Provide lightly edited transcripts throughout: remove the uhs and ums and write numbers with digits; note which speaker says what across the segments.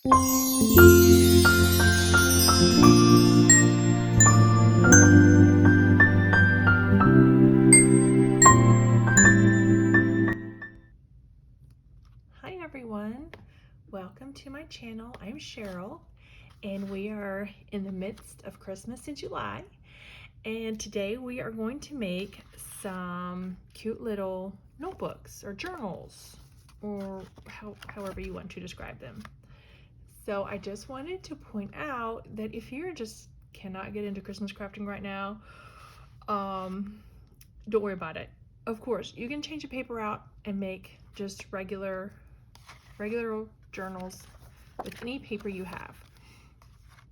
Speaker 1: Hi everyone, welcome to my channel. I'm Cheryl and we are in the midst of Christmas in July, and today we are going to make some cute little notebooks or journals, or however you want to describe them. So I just wanted to point out that if you just cannot get into Christmas crafting right now, don't worry about it. Of course, you can change the paper out and make just regular journals with any paper you have.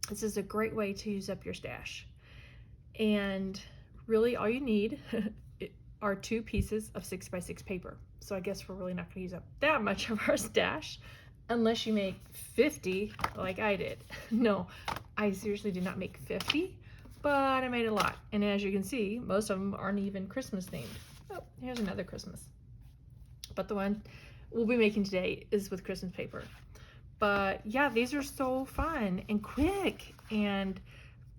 Speaker 1: This is a great way to use up your stash. And really all you need are 2 pieces of 6x6 paper. So I guess we're really not going to use up that much of our stash unless you make 50 like I did. No, I seriously did not make 50, but I made a lot. And as you can see, most of them aren't even Christmas themed. Oh, here's another Christmas. But the one we'll be making today is with Christmas paper. But yeah, these are so fun and quick, and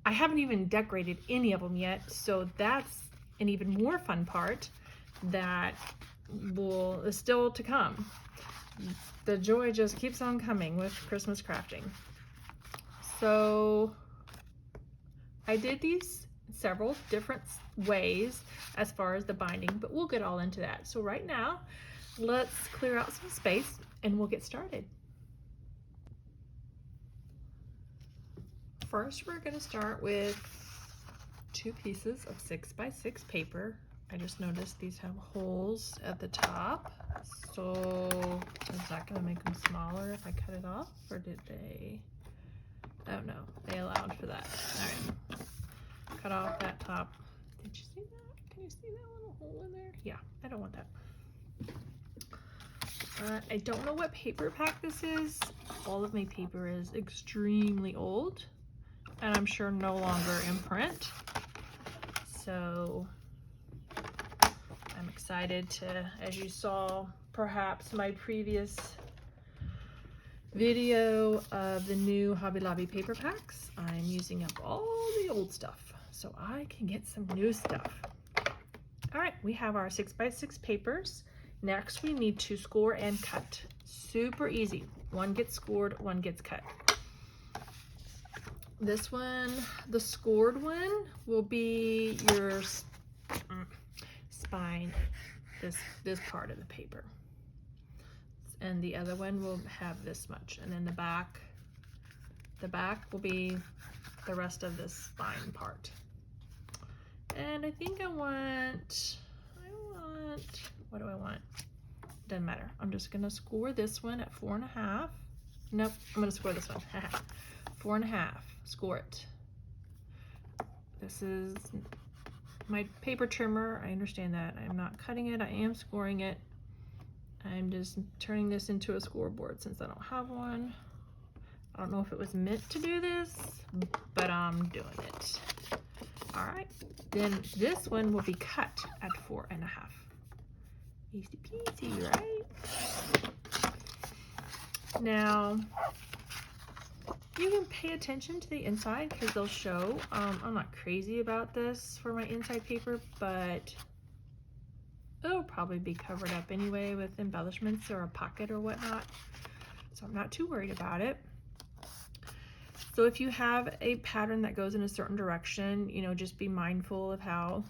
Speaker 1: I haven't even decorated any of them yet, so that's an even more fun part that is still to come. The joy just keeps on coming with Christmas crafting. So I did these several different ways as far as the binding, but we'll get all into that. So right now, let's clear out some space and we'll get started. First, we're going to start with 2 pieces of 6x6 paper. I just noticed these have holes at the top. So is that going to make them smaller if I cut it off, or did they? Oh no, they allowed for that. All right, cut off that top. Did you see that? Can you see that little hole in there? Yeah, I don't want that. I don't know what paper pack this is. All of my paper is extremely old, and I'm sure no longer in print. So I'm excited to, as you saw perhaps my previous video of the new Hobby Lobby paper packs, I'm using up all the old stuff so I can get some new stuff. All right, we have our 6x6 papers. Next, we need to score and cut. Super easy. One gets scored, one gets cut. This one, the scored one, will be your spine, this part of the paper. And the other one will have this much. And then the back will be the rest of the spine part. And I think I want, what do I want? Doesn't matter. I'm just gonna score this one at 4.5. Nope, I'm gonna score this one. 4.5. Score it. This is my paper trimmer. I understand that. I'm not cutting it. I am scoring it. I'm just turning this into a scoreboard since I don't have one. I don't know if it was meant to do this, but I'm doing it. All right. Then this one will be cut at 4.5. Easy peasy, right? Now, you can pay attention to the inside because they'll show. I'm not crazy about this for my inside paper, but it'll probably be covered up anyway with embellishments or a pocket or whatnot. So I'm not too worried about it. So if you have a pattern that goes in a certain direction, you know, just be mindful of how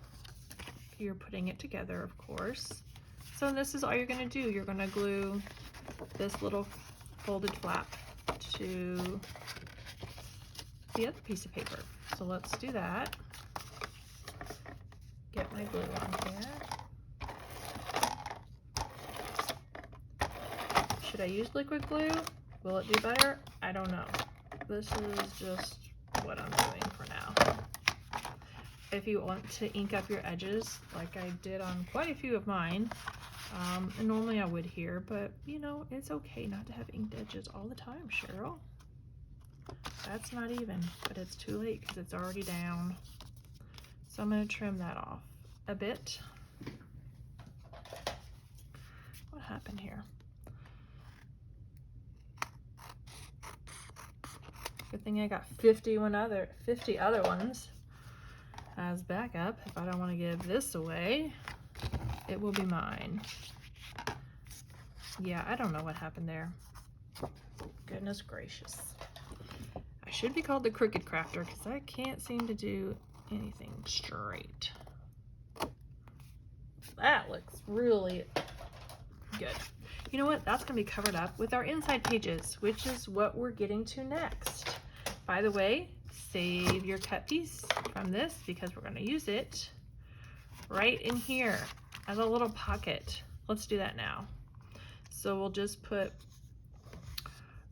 Speaker 1: you're putting it together, of course. So this is all you're going to do. You're going to glue this little folded flap to the other piece of paper. So let's do that. Get my glue on here. Should I use liquid glue? Will it do better? I don't know. This is just what I'm doing for now. If you want to ink up your edges, like I did on quite a few of mine, and normally I would here, but you know, it's okay not to have inked edges all the time, Cheryl. That's not even, but it's too late because it's already down. So I'm going to trim that off a bit. What happened here? Good thing I got 50 other ones as backup. If I don't want to give this away, it will be mine. Yeah, I don't know what happened there. Goodness gracious. I should be called the Crooked Crafter because I can't seem to do anything straight. That looks really good. You know what? That's going to be covered up with our inside pages, which is what we're getting to next. By the way, save your cut piece from this because we're going to use it right in here as a little pocket. Let's do that now. So we'll just put,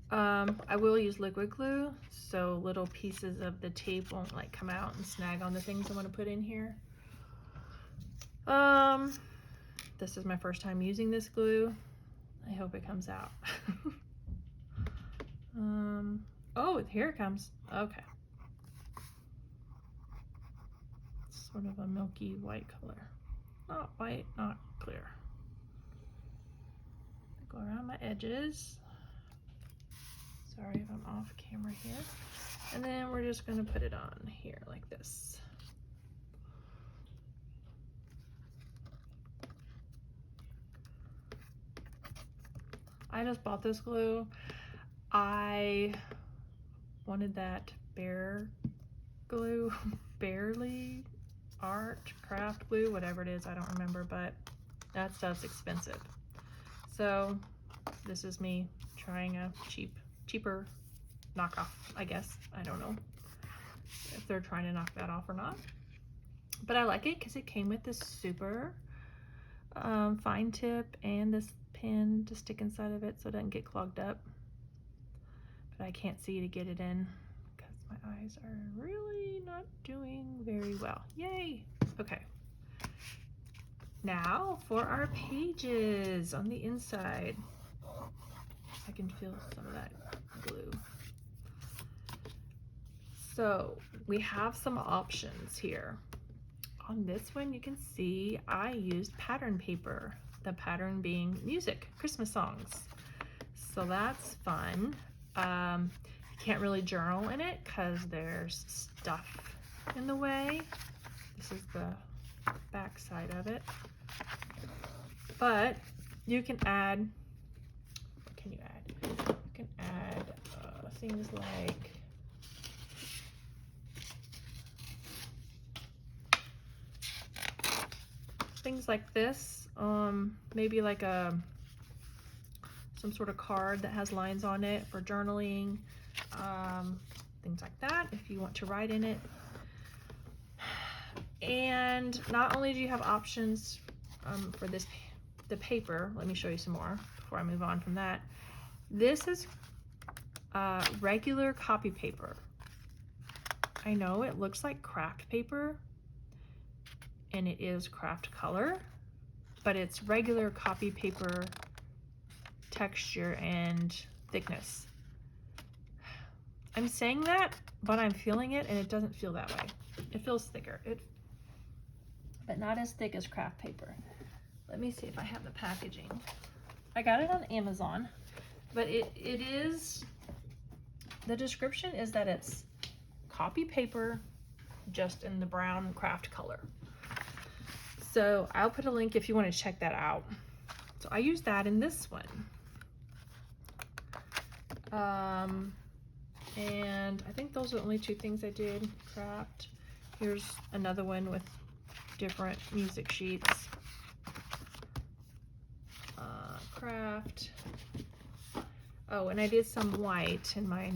Speaker 1: I will use liquid glue so little pieces of the tape won't like come out and snag on the things I want to put in here. This is my first time using this glue. I hope it comes out. Oh, here it comes. Okay. It's sort of a milky white color. Not white, not clear. Go around my edges. Sorry if I'm off camera here. And then we're just going to put it on here like this. I just bought this glue. I wanted that Bear glue, Barely Art Craft glue, whatever it is, I don't remember, but that stuff's expensive. So this is me trying a cheaper knockoff, I guess. I don't know if they're trying to knock that off or not. But I like it because it came with this super fine tip and this pin to stick inside of it so it doesn't get clogged up. But I can't see to get it in because my eyes are really not doing very well. Yay! Okay. Now for our pages on the inside. I can feel some of that glue. So we have some options here. On this one you can see I used pattern paper, the pattern being music, Christmas songs. So that's fun. You can't really journal in it because there's stuff in the way. This is the back side of it. But you can add, what can you add? You can add things like this, maybe like some sort of card that has lines on it for journaling, things like that if you want to write in it. And not only do you have options for the paper, let me show you some more before I move on from that. This is regular copy paper. I know it looks like craft paper, and it is craft color, but it's regular copy paper texture and thickness. I'm saying that, but I'm feeling it, and it doesn't feel that way. It feels thicker, but not as thick as craft paper. Let me see if I have the packaging. I got it on Amazon, but it is, the description is that it's copy paper just in the brown craft color. So I'll put a link if you want to check that out. So I use that in this one. And I think those are the only two things I did. Craft. Here's another one with different music sheets. Craft. Oh, and I did some white in my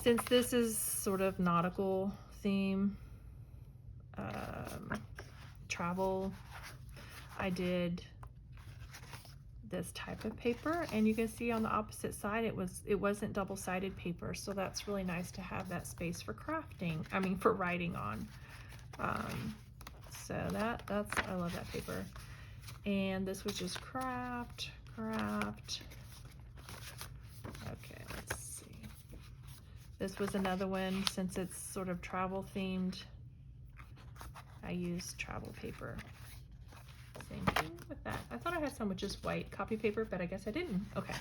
Speaker 1: since this is sort of nautical theme, travel, I did this type of paper, and you can see on the opposite side it wasn't double-sided paper, so that's really nice to have that space for crafting, for writing on. So that's I love that paper. And this was just craft. Okay, let's see. This was another one, since it's sort of travel themed, I used travel paper. Same thing with that. I thought I had some with just white copy paper, but I guess I didn't. Okay.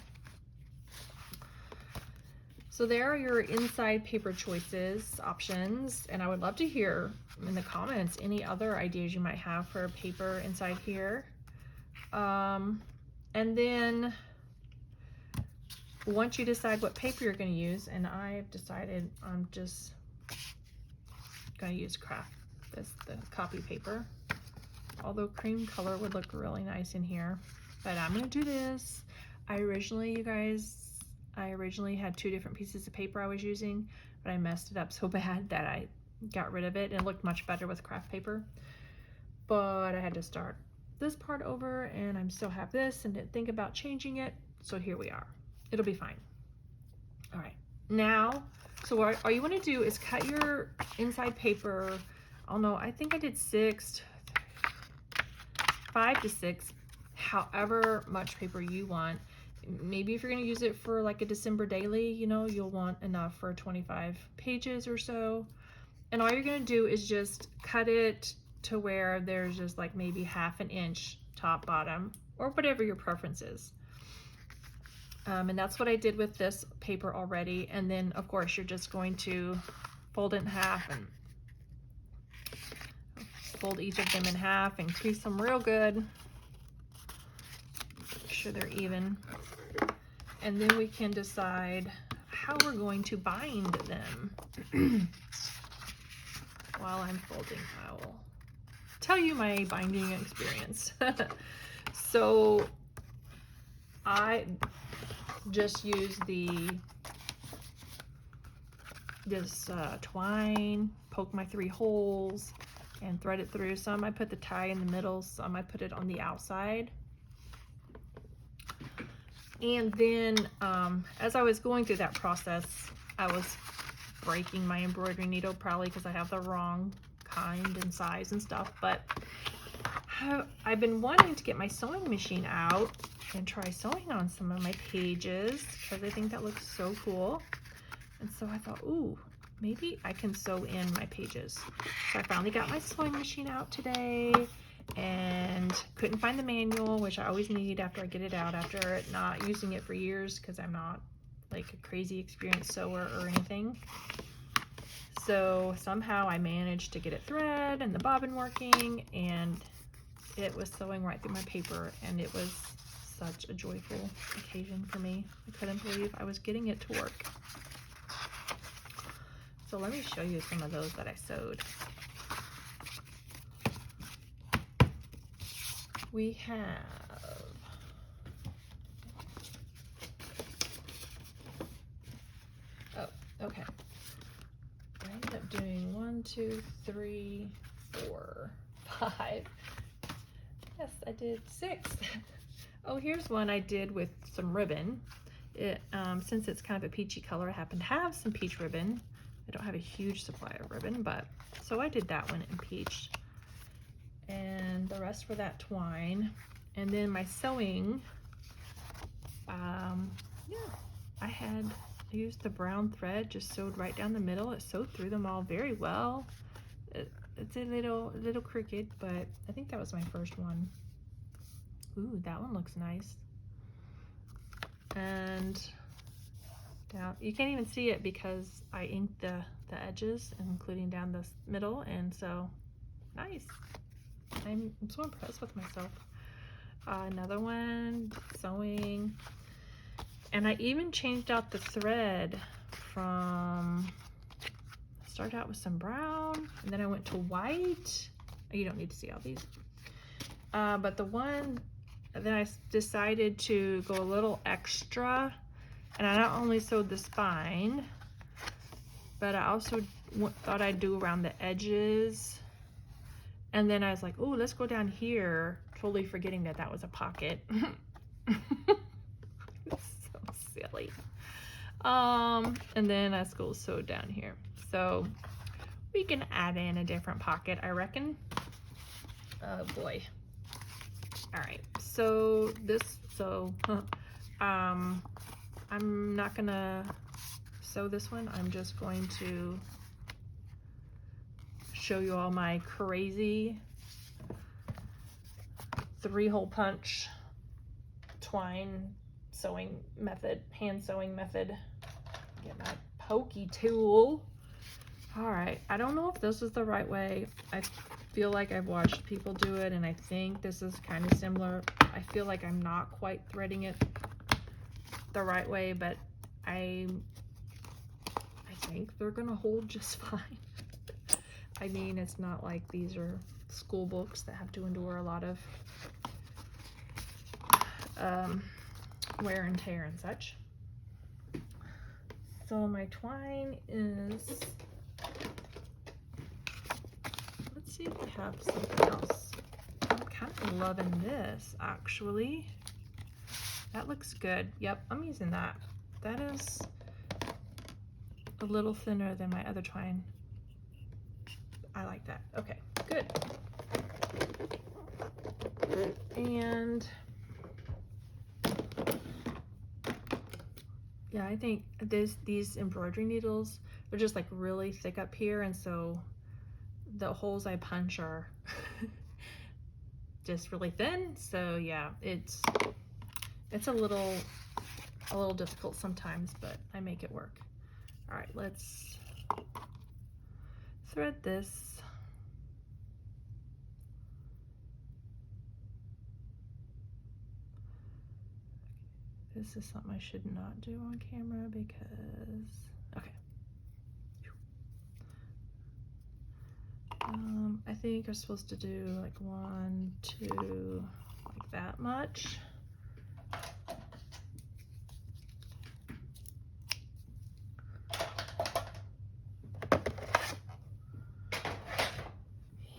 Speaker 1: So there are your inside paper choices, options, and I would love to hear in the comments any other ideas you might have for paper inside here. And then once you decide what paper you're going to use, and I've decided I'm just going to use the copy paper, although cream color would look really nice in here, but I'm going to do this. I originally had 2 different pieces of paper I was using, but I messed it up so bad that I got rid of it, and it looked much better with craft paper. But I had to start this part over, and I still have this and didn't think about changing it, so here we are. It'll be fine. All right, now, so what all you want to do is cut your inside paper. I don't know, I think I did 5 to 6, however much paper you want. Maybe if you're going to use it for like a December daily, you know, you'll want enough for 25 pages or so. And all you're going to do is just cut it to where there's just like maybe 1/2 inch top, bottom, or whatever your preference is. And that's what I did with this paper already. And then of course you're just going to fold it in half and fold each of them in half and crease them real good. Make sure they're even. And then we can decide how we're going to bind them. While I'm folding, I will tell you my binding experience. So I just use this twine, poke my 3 holes, and thread it through. Some I put the tie in the middle, some I put it on the outside. And then as I was going through that process, I was breaking my embroidery needle, probably because I have the wrong kind and size and stuff. But I've been wanting to get my sewing machine out and try sewing on some of my pages because I think that looks so cool. And so I thought, ooh, maybe I can sew in my pages. So I finally got my sewing machine out today and couldn't find the manual, which I always need after I get it out, after not using it for years because I'm not like a crazy experienced sewer or anything. So somehow I managed to get it thread and the bobbin working, and it was sewing right through my paper, and it was such a joyful occasion for me. I couldn't believe I was getting it to work. So let me show you some of those that I sewed. We have okay. I ended up doing 1, 2, 3, 4, 5. Yes, I did 6. Oh, here's one I did with some ribbon. Since it's kind of a peachy color, I happen to have some peach ribbon. I don't have a huge supply of ribbon, but so I did that one in peach. And the rest were that twine. And then my sewing, yeah, I used the brown thread, just sewed right down the middle. It sewed through them all very well. It's a little crooked, but I think that was my first one. Ooh, that one looks nice. And down, you can't even see it because I inked the edges, including down the middle, and so nice. I'm so impressed with myself. Another one, sewing. And I even changed out the thread from, I started out with some brown, and then I went to white. You don't need to see all these. But the one, then I decided to go a little extra, and I not only sewed the spine, but I also thought I'd do around the edges. And then I was like, oh, let's go down here, totally forgetting that that was a pocket. So silly. And then I go sew down here. So we can add in a different pocket, I reckon. Oh boy. All right, so I'm not gonna sew this one. I'm just going to show you all my crazy 3-hole punch twine sewing method, hand sewing method. Get my pokey tool. All right, I don't know if this is the right way. I feel like I've watched people do it, and I think this is kind of similar. I feel like I'm not quite threading it the right way, but I think they're gonna hold just fine. I mean, it's not like these are school books that have to endure a lot of wear and tear and such. So my twine is, let's see if we have something else. I'm kind of loving this actually. That looks good. Yep, I'm using that. That is a little thinner than my other twine. I like that. Okay, good. And yeah, I think these embroidery needles, they're just like really thick up here, and so the holes I punch are just really thin. So yeah, it's a little difficult sometimes, but I make it work. All right, let's thread this. This is something I should not do on camera because, okay. I think I'm supposed to do like 1, 2, like that much.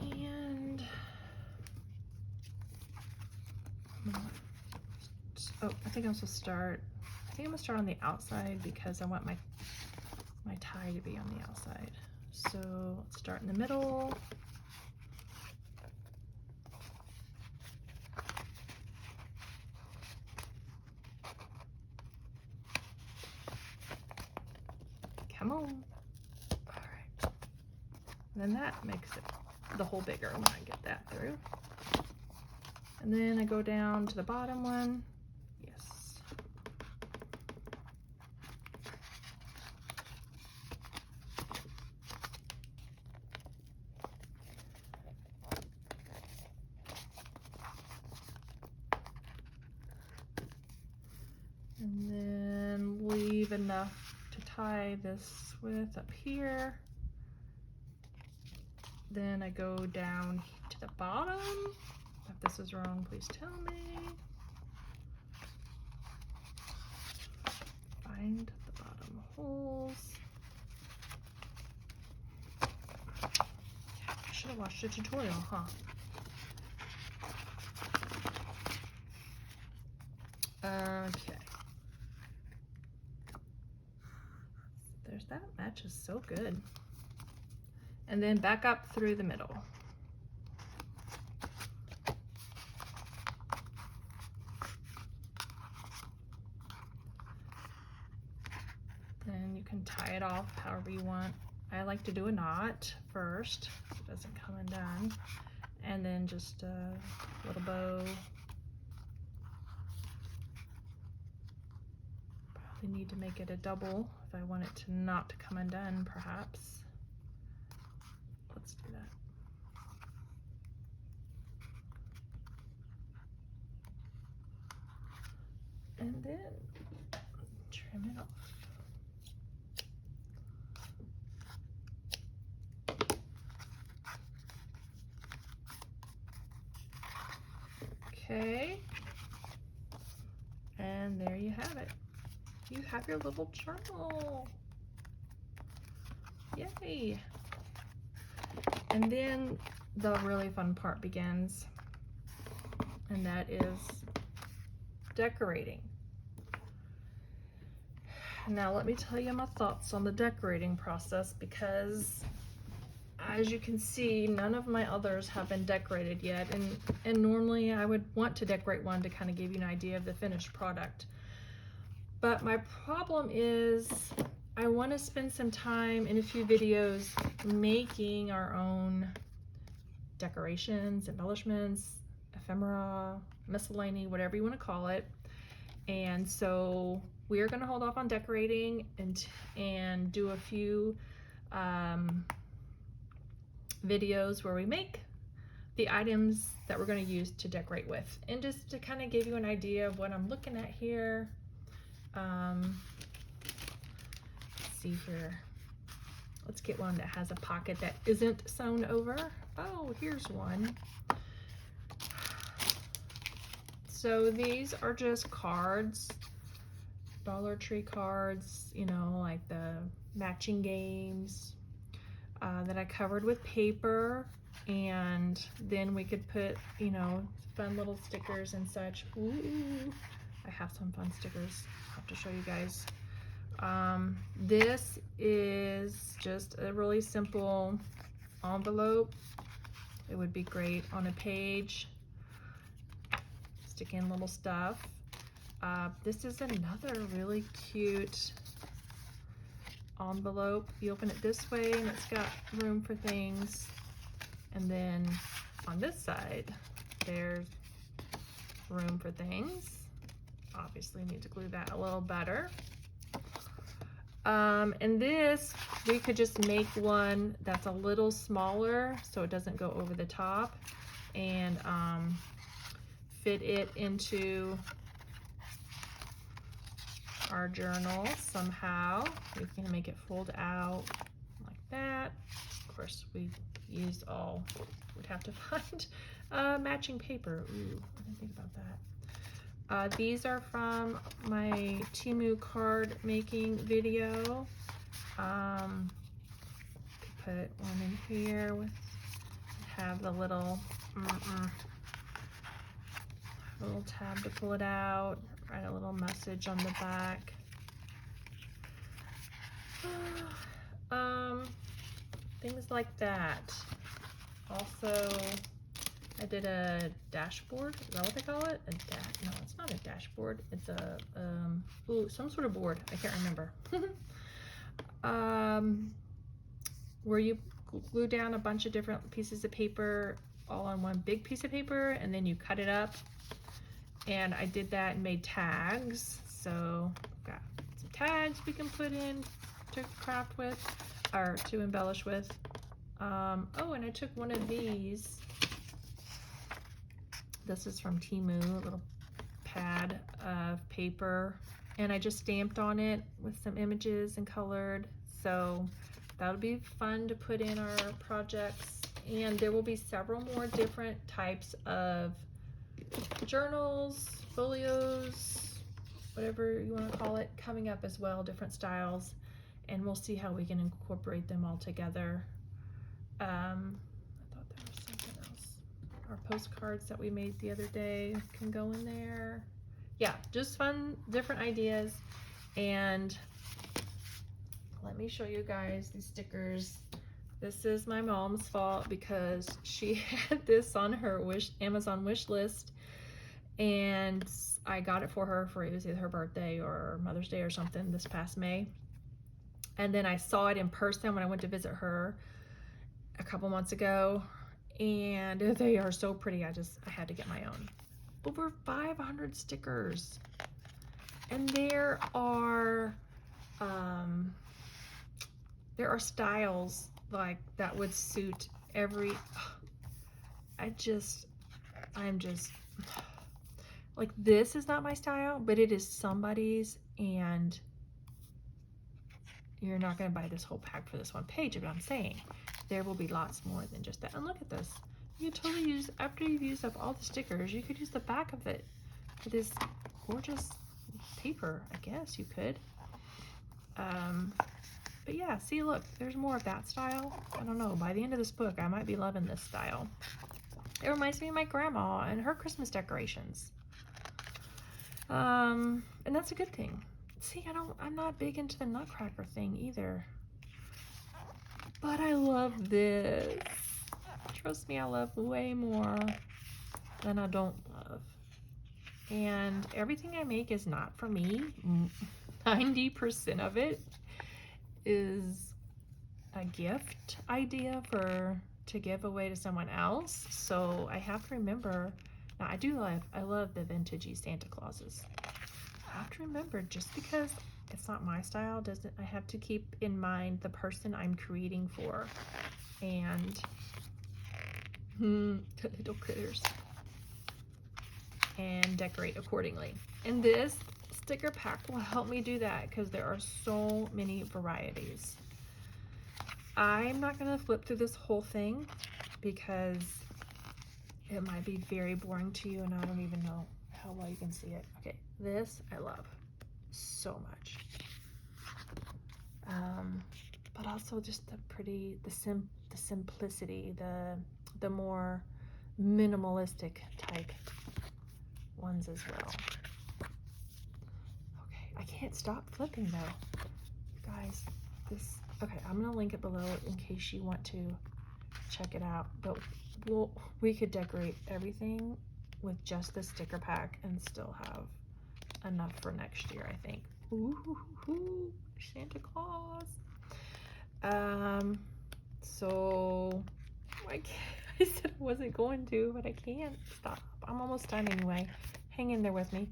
Speaker 1: And, oh, I think I'm supposed to start, I think I'm gonna start on the outside because I want my tie to be on the outside. So let's start in the middle. Come on. All right. And then that makes it the hole bigger when I get that through. And then I go down to the bottom one. Yes. And then leave enough to tie this with up here. Then I go down to the bottom. If this is wrong, please tell me. Find the bottom holes. I should have watched a tutorial, huh? Okay. There's that. Matches so good. And then back up through the middle. Then you can tie it off however you want. I like to do a knot first so it doesn't come undone, and then just a little bow. Probably need to make it a double if I want it to not come undone, perhaps. Let's do that. And then trim it off. Okay, and there you have it. You have your little journal. Yay! And then the really fun part begins, and that is decorating. Now let me tell you my thoughts on the decorating process, because as you can see, none of my others have been decorated yet, and normally I would want to decorate one to kind of give you an idea of the finished product. But my problem is I want to spend some time in a few videos making our own decorations, embellishments, ephemera, miscellany, whatever you want to call it. And so we're gonna hold off on decorating and do a few videos where we make the items that we're going to use to decorate with. And just to kind of give you an idea of what I'm looking at here, let's see here. Let's get one that has a pocket that isn't sewn over. Oh, here's one. So these are just cards, Dollar Tree cards, you know, like the matching games that I covered with paper. And then we could put, you know, fun little stickers and such. Ooh, I have some fun stickers. I'll have to show you guys. This is just a really simple envelope. It would be great on a page. Stick in little stuff. This is another really cute envelope. You open it this way and it's got room for things. And then on this side, there's room for things. Obviously need to glue that a little better. And this, we could just make one that's a little smaller so it doesn't go over the top, and fit it into our journal somehow. We can make it fold out like that. Of course, we use all, would have to find matching paper. Ooh, I didn't think about that. These are from my Temu card making video. Could put one in here with, have the little little tab to pull it out, write a little message on the back. Things like that. Also, I did a dashboard. Is that what they call it? No, it's not a dashboard. It's a ooh, some sort of board. I can't remember. Where you glue down a bunch of different pieces of paper all on one big piece of paper, and then you cut it up. And I did that and made tags. So I've got some tags we can put in to craft with, or to embellish with. Oh, and I took one of these. This is from Temu, a little pad of paper, and I just stamped on it with some images and colored. So that'll be fun to put in our projects. And there will be several more different types of journals, folios, whatever you want to call it, coming up as well, different styles, and we'll see how we can incorporate them all together. I thought there was something else. Our postcards that we made the other day can go in there. Yeah, just fun, different ideas. And let me show you guys these stickers. This is my mom's fault because she had this on her Amazon wish list, and I got it for her for, it was either her birthday or Mother's Day or something this past May. And then I saw it in person when I went to visit her a couple months ago, and they are so pretty. I had to get my own. Over 500 stickers, and there are styles like that would suit every. I'm just like, this is not my style, but it is somebody's, and you're not going to buy this whole pack for this one page, but I'm saying there will be lots more than just that. And look at this. You could totally use, after you've used up all the stickers, you could use the back of it for this gorgeous paper. I guess you could. But yeah, see, look, there's more of that style. I don't know, by the end of this book, I might be loving this style. It reminds me of my grandma and her Christmas decorations. And that's a good thing. See, I'm not big into the Nutcracker thing either. But I love this. Trust me, I love way more than I don't love. And everything I make is not for me. 90% of it is a gift idea to give away to someone else. So I have to remember, now I love the vintagey Santa Clauses. have to remember, just because it's not my style doesn't, I have to keep in mind the person I'm creating for, and the little critters, and decorate accordingly. And this sticker pack will help me do that because there are so many varieties. I'm not going to flip through this whole thing because it might be very boring to you, and I don't even know how well you can see it. Okay, this I love so much. But also just the pretty, the simplicity, the more minimalistic type ones as well. Okay, I can't stop flipping though. You guys, this, okay, I'm gonna link it below in case you want to check it out. But we could decorate everything with just the sticker pack and still have enough for next year, I think. Ooh, Santa Claus. So I said I wasn't going to, but I can't stop. I'm almost done anyway. Hang in there with me.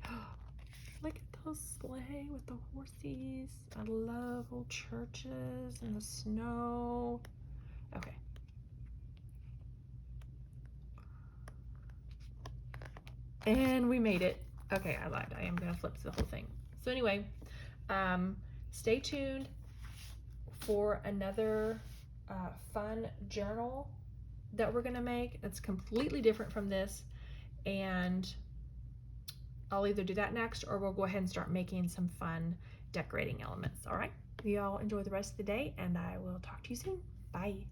Speaker 1: Look at those sleigh with the horses. I love old churches and the snow. Okay. And we made it. Okay, I lied. I am gonna flip the whole thing. So anyway, stay tuned for another fun journal that we're gonna make. It's completely different from this, and I'll either do that next or we'll go ahead and start making some fun decorating elements. All right, you all enjoy the rest of the day, and I will talk to you soon. Bye.